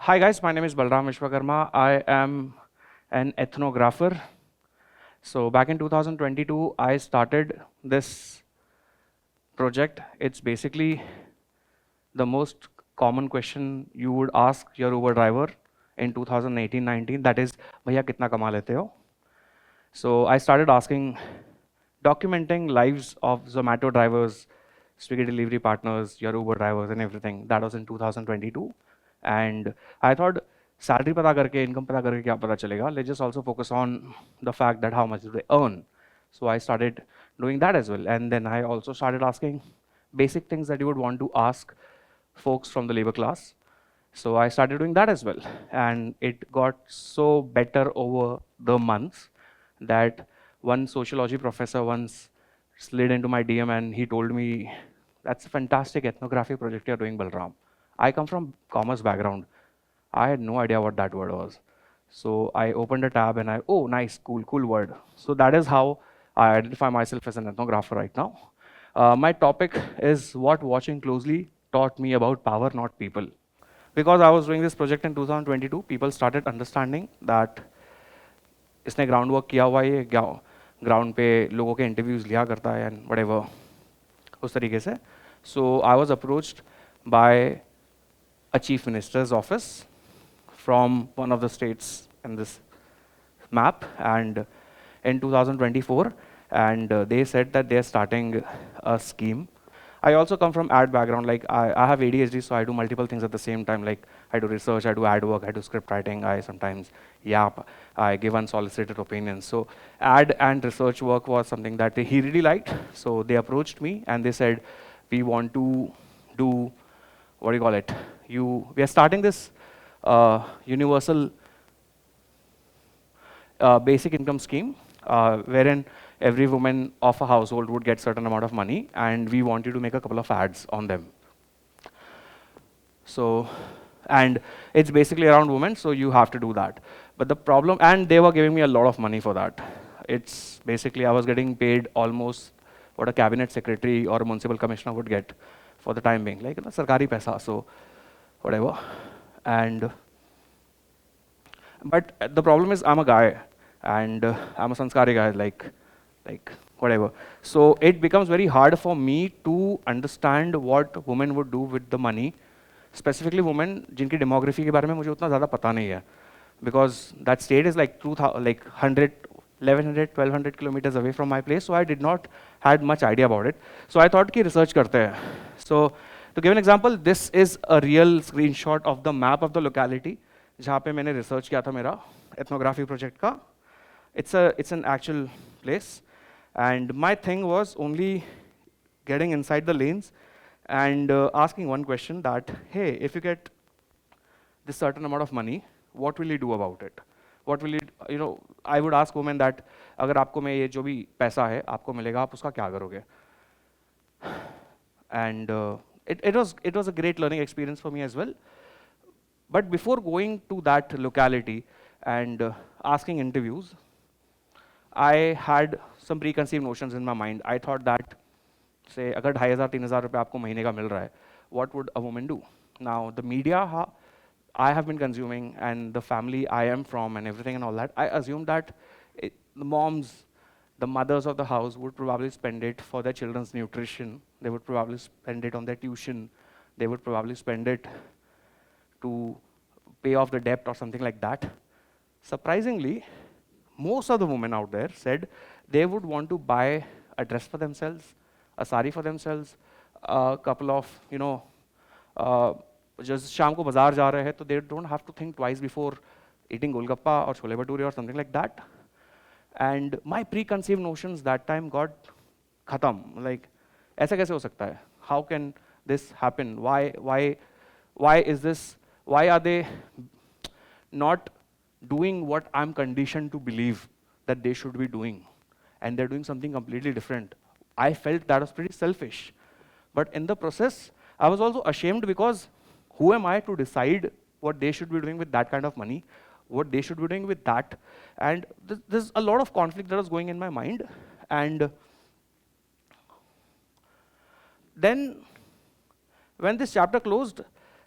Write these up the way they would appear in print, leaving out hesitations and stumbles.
Hi guys, my name is Balram Vishwakarma. I am an ethnographer. So back in 2022, I started this project. It's basically the most common question you would ask your Uber driver in 2018-19. That is, भैया कितना कमा लेते हो? So I started asking, documenting lives of Zomato drivers, Swiggy delivery partners, your Uber drivers and everything. That was in 2022. And I thought, salary पता करके, income पता करके क्या पता चलेगा? Let's just also focus on the fact that how much do they earn. So I started doing that as well. And then I also started asking basic things that you would want to ask folks from the labor class. So I started doing that as well. And it got so better over the months that one sociology professor once slid into my DM and he told me, that's a fantastic ethnography project you're doing, Balram. I come from commerce background. I had no idea what that word was. So I opened a tab and oh, nice, cool word. So that is how I identify myself as an ethnographer right now. My topic is what watching closely taught me about power, not people. Because I was doing this project in 2022, people started understanding that इसने ground work किया हुआ है, ground पे लोगों के interviews लिया करता है एंड व्हाटएवर उस तरीके से. So I was approached by a chief minister's office from one of the states in this map and in 2024 and they said that they're starting a scheme. I also come from ad background, like I have ADHD, so I do multiple things at the same time, like I do research, I do ad work, I do script writing, I sometimes yap, I give unsolicited opinions. So ad and research work was something that he really liked, so they approached me and they said, we want to do, what do you call it, we are starting this universal basic income scheme, wherein every woman of a household would get certain amount of money, and we wanted to make a couple of ads on them. So, and it's basically around women, so you have to do that. But the problem, and they were giving me a lot of money for that. It's basically, I was getting paid almost what a cabinet secretary or a municipal commissioner would get for the time being, like sarkari paisa, so whatever. And but the problem is I'm a guy, and I'm a sanskari guy, like whatever. So it becomes very hard for me to understand what women would do with the money, specifically women जिनकी demography के बारे में मुझे उतना ज़्यादा पता नहीं है, because that state is like 100, 1100, 1200 kilometers away from my place, so I did not had much idea about it. So I thought कि research करते हैं. So to give an example, this is a real screenshot of the map of the locality जहाँ पे मैंने research किया था मेरा ethnography project का. It's an actual place. And my thing was only getting inside the lanes and asking one question that, hey, if you get this certain amount of money, what will you do about it? What will you, I would ask women that, अगर आपको मैं ये जो भी पैसा है आपको मिलेगा, आप उसका क्या करोगे? And it was a great learning experience for me as well. But before going to that locality and asking interviews, I had some preconceived notions in my mind. I thought that, say, अगर 2500-3000 रुपये आपको महीने का मिल रहा है, what would a woman do? Now, the media I have been consuming and the family I am from and everything and all that, I assumed that the moms, the mothers of the house would probably spend it for their children's nutrition. They would probably spend it on their tuition. They would probably spend it to pay off the debt or something like that. Surprisingly, most of the women out there said they would want to buy a dress for themselves, a sari for themselves, a couple of, just शाम को बाजार जा रहे हैं, तो they don't have to think twice before eating golgappa or chole bhature or something like that. And my preconceived notions that time got khatam. Like, ऐसा कैसे हो सकता है? How can this happen? Why is this? Why are they not doing what I'm conditioned to believe that they should be doing? And they're doing something completely different. I felt that was pretty selfish. But in the process, I was also ashamed because who am I to decide what they should be doing with that kind of money, what they should be doing with that? And there's a lot of conflict that was going in my mind. And then when this chapter closed,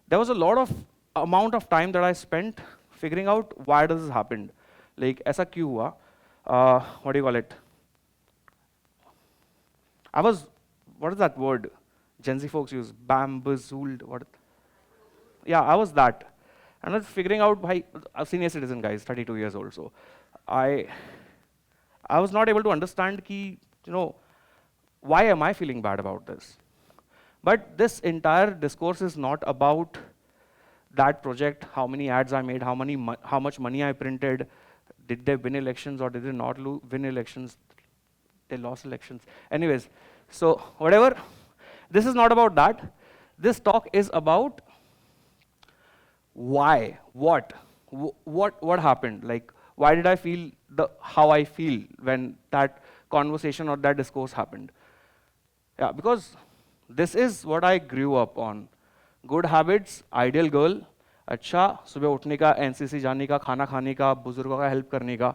there was a lot of amount of time that I spent figuring out why does this happen. Like, ऐसा क्यों हुआ? What do you call it? I was, what is that word Gen Z folks use? Bamboozled. What? Yeah, I was that. And I was figuring out why, a senior citizen guy, 32 years old, so I was not able to understand ki, why am I feeling bad about this? But this entire discourse is not about that project, how many ads I made, how much money I printed, did they win elections or did they not win elections? They lost elections. Anyways, so whatever. This is not about that. This talk is about why, what happened? Like, why did I feel how I feel when that conversation or that discourse happened? Yeah, because this is what I grew up on. Good habits, ideal girl, अच्छा सुबह उठने का, NCC जाने का, खाना खाने का, बुजुर्गों का हेल्प करने का,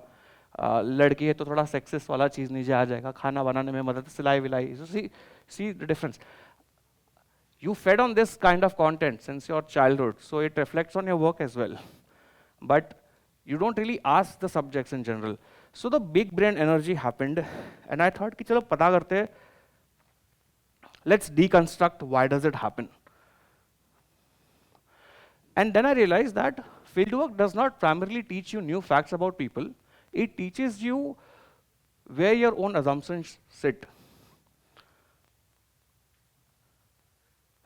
लड़की है तो थोड़ा सेक्सिस्ट वाला चीज़ नीचे आ जाएगा, खाना बनाने में मदद, सिलाई villi. So see the difference. You fed on this kind of content since your childhood, so it reflects on your work as well. But you don't really ask the subjects in general. So the big brain energy happened, and I thought कि चलो पता करते, let's deconstruct why does it happen. And then I realized that fieldwork does not primarily teach you new facts about people. It teaches you where your own assumptions sit.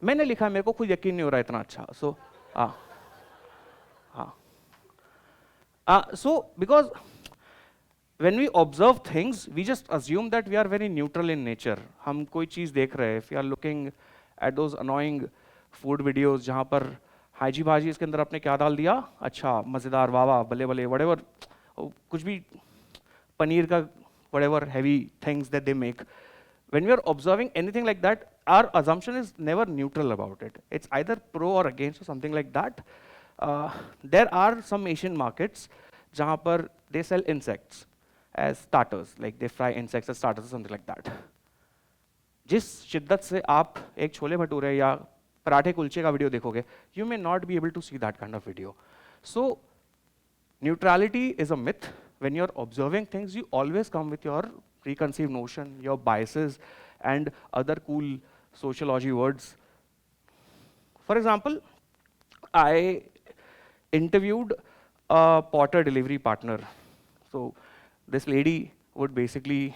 मैंने लिखा, मेरे को खुद यकीन नहीं हो रहा इतना अच्छा. So because when we observe things, we just assume that we are very neutral in nature. हम कोई चीज़ देख रहे हैं, if you are looking at those annoying food videos जहाँ पर हाजी भाजी इसके अंदर आपने क्या डाल दिया, अच्छा मज़ेदार, वाह वाह, बले बले, whatever, कुछ भी पनीर का, whatever heavy things that they make. When we are observing anything like that, our assumption is never neutral about it. It's either pro or against or something like that. There are some Asian markets जहाँ पर they sell insects as starters, like they fry insects as starters or something like that. जिस शिद्दत से आप एक छोले भटूरे या पराठे कुलचे का वीडियो देखोगे, you may not be able to see that kind of video. So neutrality is a myth. When you're observing things, you always come with your preconceived notion, your biases, and other cool sociology words. For example, I interviewed a Potter delivery partner. So this lady would basically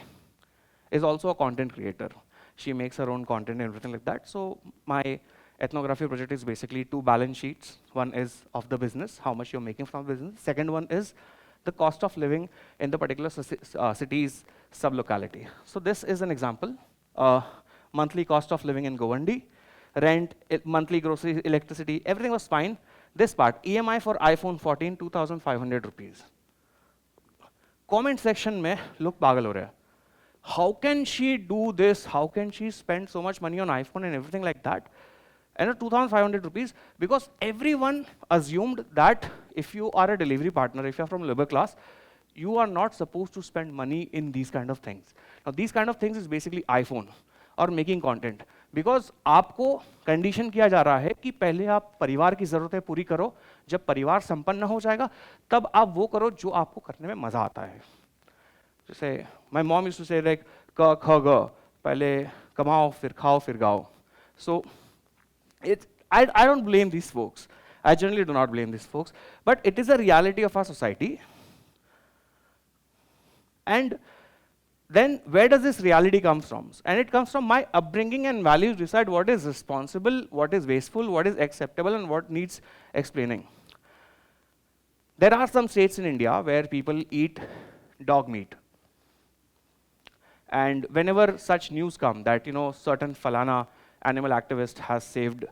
is also a content creator. She makes her own content and everything like that. So my ethnography project is basically 2 balance sheets. One is of the business, how much you're making from business. Second one is the cost of living in the particular city's sub-locality. So this is an example. Monthly cost of living in Govandi, rent, monthly groceries, electricity, everything was fine. This part, EMI for iPhone 14, 2,500 rupees. Comment section में लोग पागल हो रहे हैं. How can she do this? How can she spend so much money on iPhone and everything like that? And 2,500 rupees, because everyone assumed that if you are a delivery partner, if you're from labor class, you are not supposed to spend money in these kind of things. Now, these kind of things is basically iPhone or making content. Because आपको condition किया जा रहा है कि पहले आप परिवार की ज़रूरतें पूरी करो, जब परिवार संपन्न हो जाएगा, तब आप वो करो जो आपको करने में मज़ा आता है. जैसे my mom used to say like क ख ग, पहले कमाओ फिर खाओ फिर गाओ. So I don't blame these folks. I generally do not blame these folks, but it is a reality of our society. And then where does this reality come from? And it comes from my upbringing and values decide what is responsible, what is wasteful, what is acceptable, and what needs explaining. There are some states in India where people eat dog meat. And whenever such news come that, certain falana animal activist has saved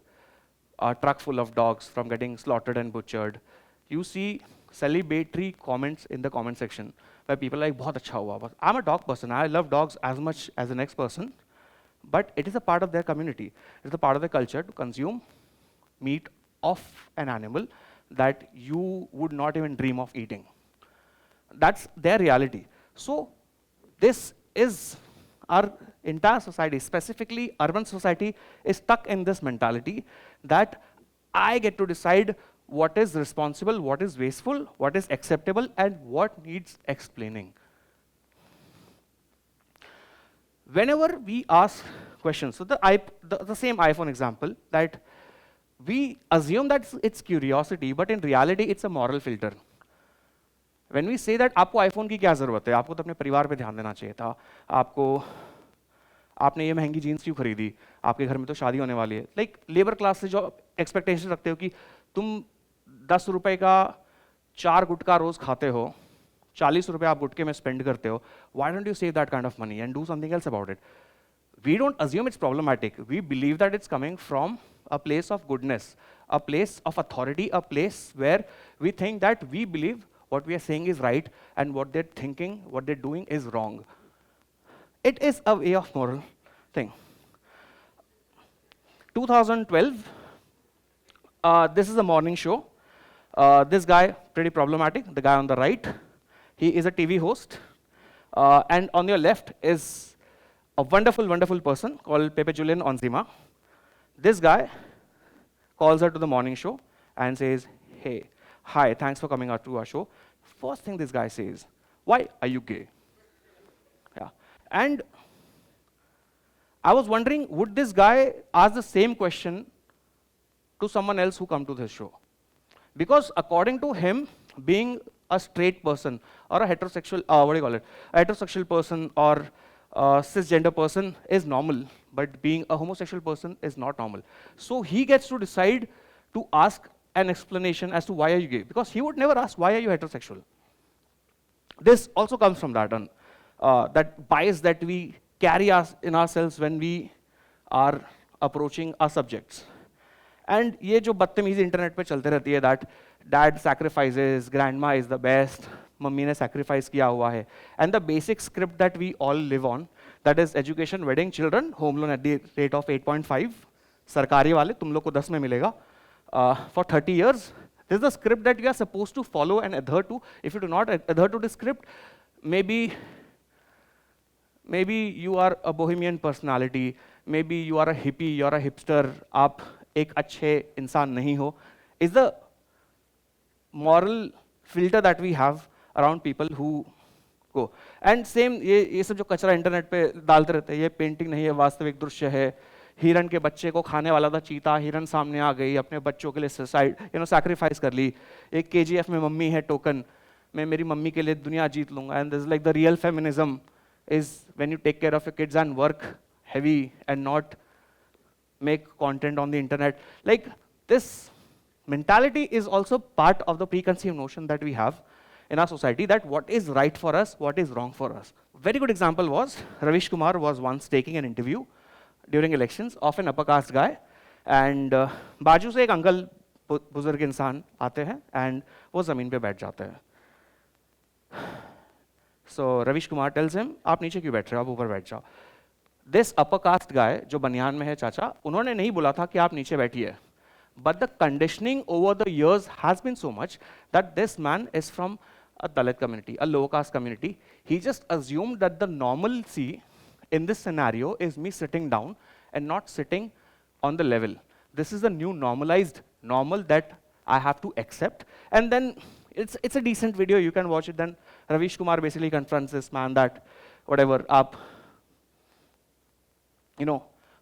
a truck full of dogs from getting slaughtered and butchered, you see celebratory comments in the comment section where people are like, बहुत अच्छा हुआ. I'm a dog person. I love dogs as much as the next person. But it is a part of their community. It is a part of their culture to consume meat of an animal that you would not even dream of eating. That's their reality. So this is our entire society, specifically urban society, is stuck in this mentality that I get to decide what is responsible, what is wasteful, what is acceptable, and what needs explaining. Whenever we ask questions, so the same iPhone example, that we assume that it's curiosity, but in reality, it's a moral filter. When we say that आपको iPhone की क्या ज़रूरत है, आपको तो अपने परिवार पे ध्यान देना चाहिए था, आपने ये महंगी जीन्स क्यों खरीदी, आपके घर में तो शादी होने वाली है. लाइक लेबर क्लास से जो एक्सपेक्टेशन रखते हो कि तुम 10 रुपए का 4 गुटखा रोज खाते हो, 40 रुपए आप गुटके में स्पेंड करते हो, why don't you save that kind of money and do something else about it? We don't assume it's problematic. We believe that it's coming from a place of goodness, a place of authority, a place where we think that we believe what we are saying is right and what they're thinking, what they're doing is wrong. It is a way of moral thing. 2012, this is a morning show. This guy, pretty problematic, the guy on the right. He is a TV host. And on your left is a wonderful, wonderful person called Pepe Julian Onzima. This guy calls her to the morning show and says, hey, hi, thanks for coming out to our show. First thing this guy says, why are you gay? Yeah. And I was wondering, would this guy ask the same question to someone else who come to this show? Because according to him, being a straight person or a heterosexual, what do you call it? A heterosexual person or a cisgender person is normal, but being a homosexual person is not normal. So he gets to decide to ask an explanation as to why are you gay, because he would never ask why are you heterosexual. This also comes from that, that bias that we carry in ourselves when we are approaching our subjects. And ये जो बदतमीजी internet पे चलते रहती है, that dad sacrifices, grandma is the best, mummy ने sacrifice किया हुआ है, and the basic script that we all live on, that is education, wedding, children, home loan at the rate of 8.5, सरकारी वाले तुम लोग को 10 में मिलेगा, for 30 years. This is the script that you are supposed to follow and adhere to. If you do not adhere to this script, maybe you are a bohemian personality, maybe you are a hippie, you are a hipster, आप एक अच्छे इंसान नहीं हो, is the moral filter that we have around people who go. And same ये सब जो कचरा इंटरनेट पे डालते रहते हैं, ये पेंटिंग नहीं है, वास्तविक दृश्य है, हिरन के बच्चे को खाने वाला था चीता, हिरन सामने आ गई, अपने बच्चों के लिए सैक्रिफाइस कर ली, एक KGF में मम्मी है टोकन, मैं मेरी मम्मी के लिए दुनिया जीत लूंगा. And this is like the real feminism is when you take care of your kids and work heavy and not make content on the internet. Like this mentality is also part of the preconceived notion that we have in our society, that what is right for us, what is wrong for us. Very good example was Ravish Kumar was once taking an interview during elections of an upper caste guy, and बाजू से एक uncle बुजुर्ग इंसान आते हैं and वो जमीन पे बैठ जाते हैं. So Ravish Kumar tells him, आप नीचे क्यों बैठ रहे हो, आप ऊपर बैठ जाओ. This upper caste guy, जो बनियान में है चाचा, उन्होंने नहीं बोला था कि आप नीचे बैठिए. But the conditioning over the years has been so much that this man is from a Dalit community, a low caste community. He just assumed that the normalcy in this scenario is me sitting down and not sitting on the level. This is the new normalized normal that I have to accept. And then it's a decent video, you can watch it. Then Ravish Kumar basically confronts this man that whatever up,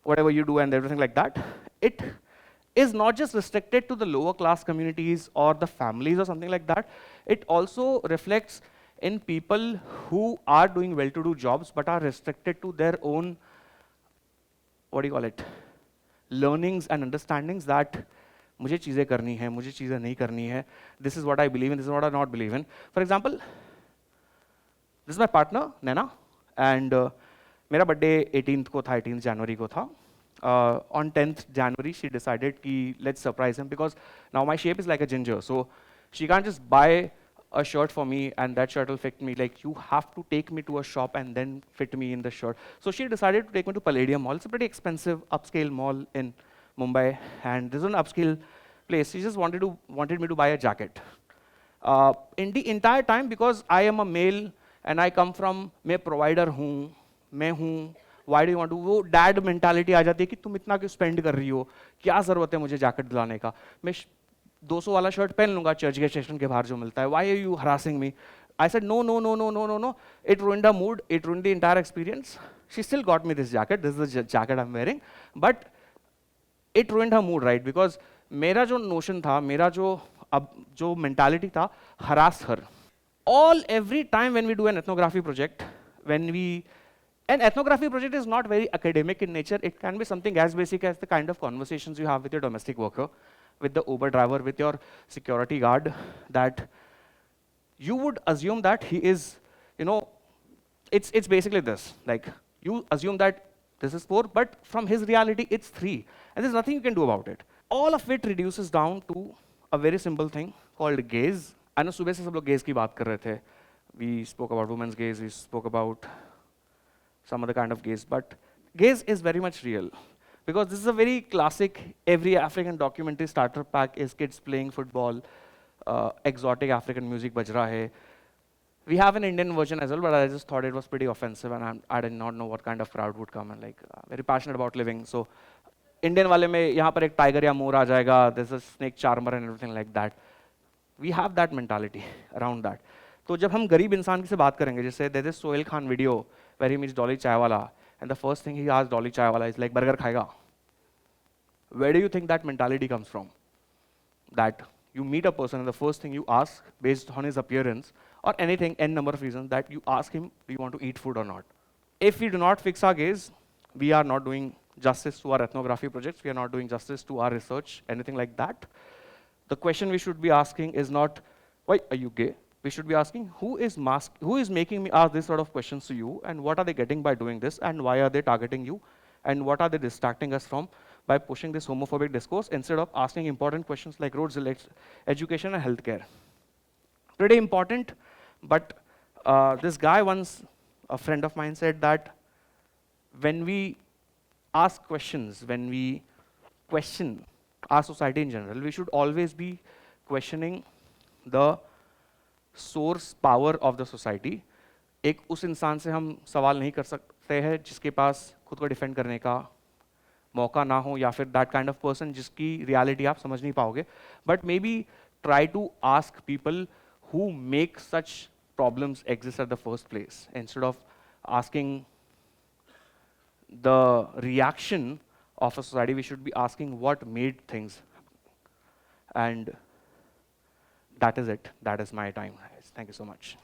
whatever you do and everything like that, it is not just restricted to the lower class communities or the families or something like that. It also reflects in people who are doing well-to-do jobs but are restricted to their own, learnings and understandings that मुझे चीज़ें करनी है, मुझे चीज़ें नहीं करनी है. This is what I believe in, this is what I not believe in. For example, this is my partner, Naina, and मेरा birthday 18th को था, 18th January को था. On 10th January, she decided कि let's surprise him, because now my shape is like a ginger, so she can't just buy a shirt for me and that shirt will fit me. Like, you have to take me to a shop and then fit me in the shirt. So she decided to take me to Palladium Mall. It's a pretty expensive upscale mall in Mumbai, and this is an upscale place. She just wanted me to buy a jacket. In the entire time, because I am a male and I come from, मैं provider हूँ, मैं हूँ, why do you want to? वो dad mentality आ जाती है कि तुम इतना क्यों spend कर रही हो, क्या ज़रूरत है मुझे jacket दिलाने का. मैं 200 वाला शर्ट पहन लूंगा चर्च के स्टेशन के बाहर जो मिलता है. Why are you harassing me? I said no, no, no, no, no, no, no. It ruined the mood. It ruined the entire experience. She still got me this jacket. This is the jacket I'm wearing. But it ruined her mood, right? Because मेरा जो notion था, मेरा जो mentality था, harass her. Every time when we do an ethnography project, an ethnography project is not very academic in nature. It can be something as basic as the kind of conversations you have with your domestic worker, with the Uber driver, with your security guard, that you would assume that he is, it's basically this. Like, you assume that this is 4, but from his reality, it's 3. And there's nothing you can do about it. All of it reduces down to a very simple thing called gaze. I know सुबह से सब लोग gaze की बात कर रहे थे. We spoke about women's gaze, we spoke about some other kind of gaze, but gaze is very much real. Because this is a very classic, every African documentary starter pack is kids playing football, exotic African music baj raha hai. We have an Indian version as well, but I just thought it was pretty offensive, and I did not know what kind of crowd would come, and very passionate about living. So, Indian वाले में यहाँ पर एक tiger या मोर आ जाएगा, there's a snake charmer and everything like that. We have that mentality around that. तो जब हम गरीब इंसान की से बात करेंगे, जैसे there's this Sohail Khan video where he meets Dolly Chaiwala, and the first thing he asks Dolly Chaiwala is like, burger खाएगा? Where do you think that mentality comes from? That you meet a person and the first thing you ask based on his appearance or anything, n number of reasons, that you ask him, do you want to eat food or not? If we do not fix our gaze, we are not doing justice to our ethnography projects, we are not doing justice to our research, anything like that. The question we should be asking is not, why are you gay? We should be asking, who is making me ask this sort of questions to you, and what are they getting by doing this, and why are they targeting you, and what are they distracting us from by pushing this homophobic discourse instead of asking important questions like roads, education, and healthcare. Pretty important, but this guy once, a friend of mine said that when we ask questions, when we question our society in general, we should always be questioning the source power of the society. एक उस इंसान से हम सवाल नहीं कर सकते हैं जिसके पास खुद को डिफेंड करने का मौका ना हो, या फिर that kind of person जिसकी reality आप समझ नहीं पाओगे. But maybe try to ask people who make such problems exist at the first place, instead of asking the reaction of a society. We should be asking what made things. And that is it. That is my time. Thank you so much.